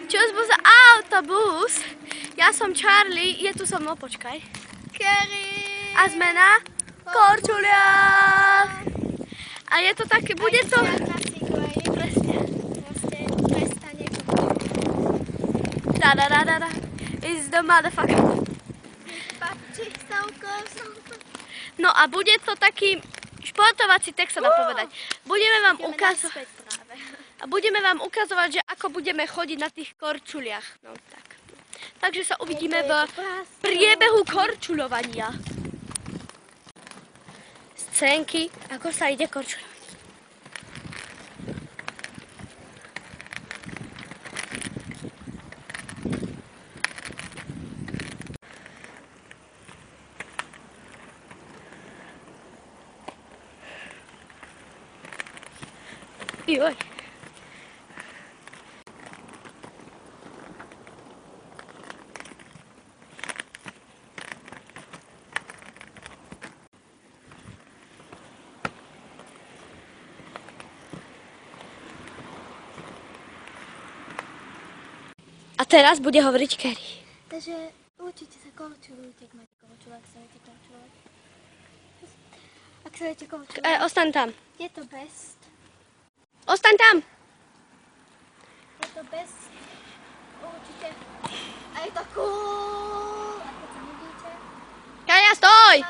Čus, bus, autobus. Ja som Charlie, je tu so mnou, počkaj. Kerry. A sme na Korčuliach. A je to také, bude to... Presne. Da. Is the motherfucker. No a bude to taký športovací text, sa dá povedať. Budeme vám ukazovať, že ako budeme chodiť na tých korčuliach. No tak. Takže sa uvidíme v priebehu korčuľovania. Scénky, ako sa ide korčuľovať. Joj. A teraz bude hovoriť Kerry. Takže určite sa korčulujte, ak máte korčule, ak sa viete korčulovať. Ak sa viete korčulovať. Ostaň tam. Je to best. Ostaň tam. Je to best. Určite. A je to cool. A keď sa nudíte. Kaja, stoj!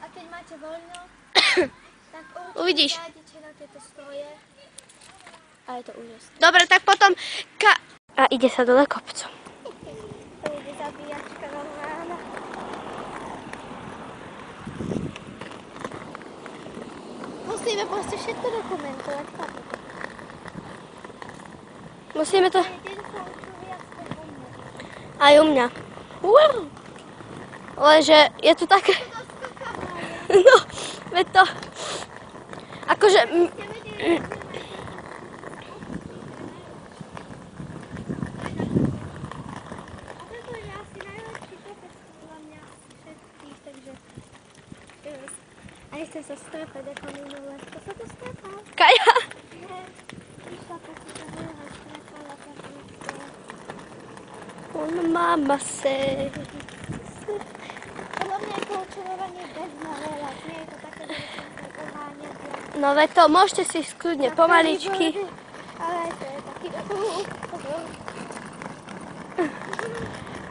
A keď máte voľno, tak Uvidíš. nájdete na tieto stroje. A je to úžasné. Dobre, tak potom... A ide sa dole kopcom. To bude zabíjačka normálna. Musíme proste všetko dokumentovať. Musíme to... Jeden korčuli aspoň u mňa. Aj u mňa. Wow. Lenže je tu také... No, veď to... Akože... A nechcem sa strepať ako minulé. To sa to strepal. Kaja! Išla počuť, že minulé strepala, tak nechcela. Mama se... Podľa mňa je korčulovanie bez naveľa. Nie je to také, že by som sa poháňať. No veď to, môžete si skľudne pomaličky. Ale aj to je taký...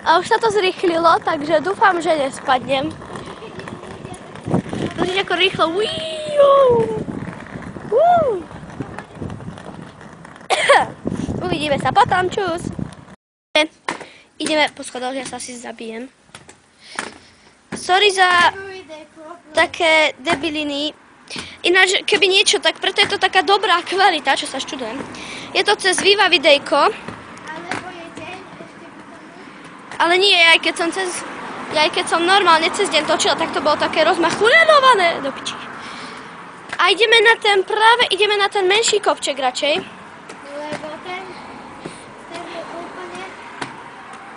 A už sa to zrýchlilo, takže dúfam, že nespadnem. Pozrite, ako rýchlo. Uvidíme sa potom, čus. Ideme po schodoch, ja sa asi zabijem. Sorry za také debiliny. Ináč, keby niečo, tak preto je to taká dobrá kvalita, čo sa študujem. Je to cez Viva videjko. Alebo je deň, ešte by to... Ale nie, aj keď som normálne cez deň točila, tak to bolo také rozmachulované do piči. A ideme na ten menší kopček radšej. Lebo ten je úplne...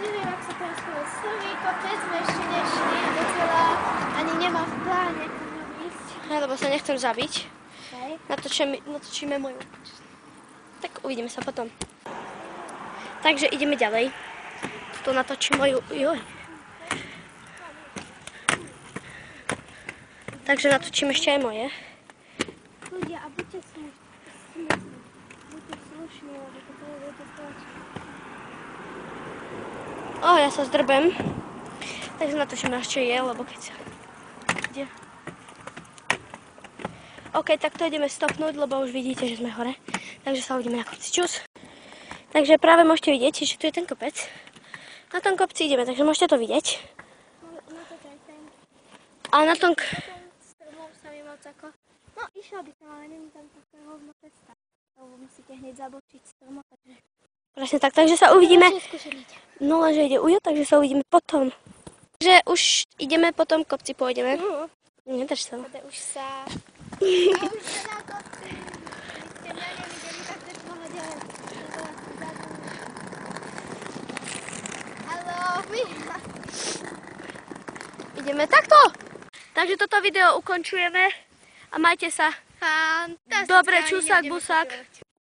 Neviem, ak sa teraz povie, strmý kopec sme ešte nešli a docela ani nemá v pláne po ňom ísť. Lebo sa nechcem zabiť. Hej. Natočíme moju. Tak uvidíme sa potom. Takže ideme ďalej. Tu natočím moju... Joj. Takže natočím ešte aj moje. Ľudia, a buďte slušní. Buďte slušní, lebo to budete strašné. Ja sa zdrbem. Takže natočím ešte je, lebo keď sa... Kde? OK, tak to ideme stopnúť, lebo už vidíte, že sme hore. Takže sa uvidíme na kopci. Čus. Takže práve môžete vidieť, že tu je ten kopec. Na tom kopci ideme, takže môžete to vidieť. No to je ten. A na tom... Stromom sa mi moc ako... No, išla by som, ale není tam také rovno cesta. Lebo musíte hneď zabočiť stromo, takže... Presne tak, takže sa uvidíme. No lenže ide Ujo, takže sa uvidíme potom. Takže už ideme po tom kopci, pôjdeme. Nedrž sa. Už sa... A už ste na kopci. Vy ste mňa nevideli, tak to je v pohode. Haló, Ideme takto. Takže toto video ukončujeme a majte sa. Fantastické. Dobre, čusák, busák.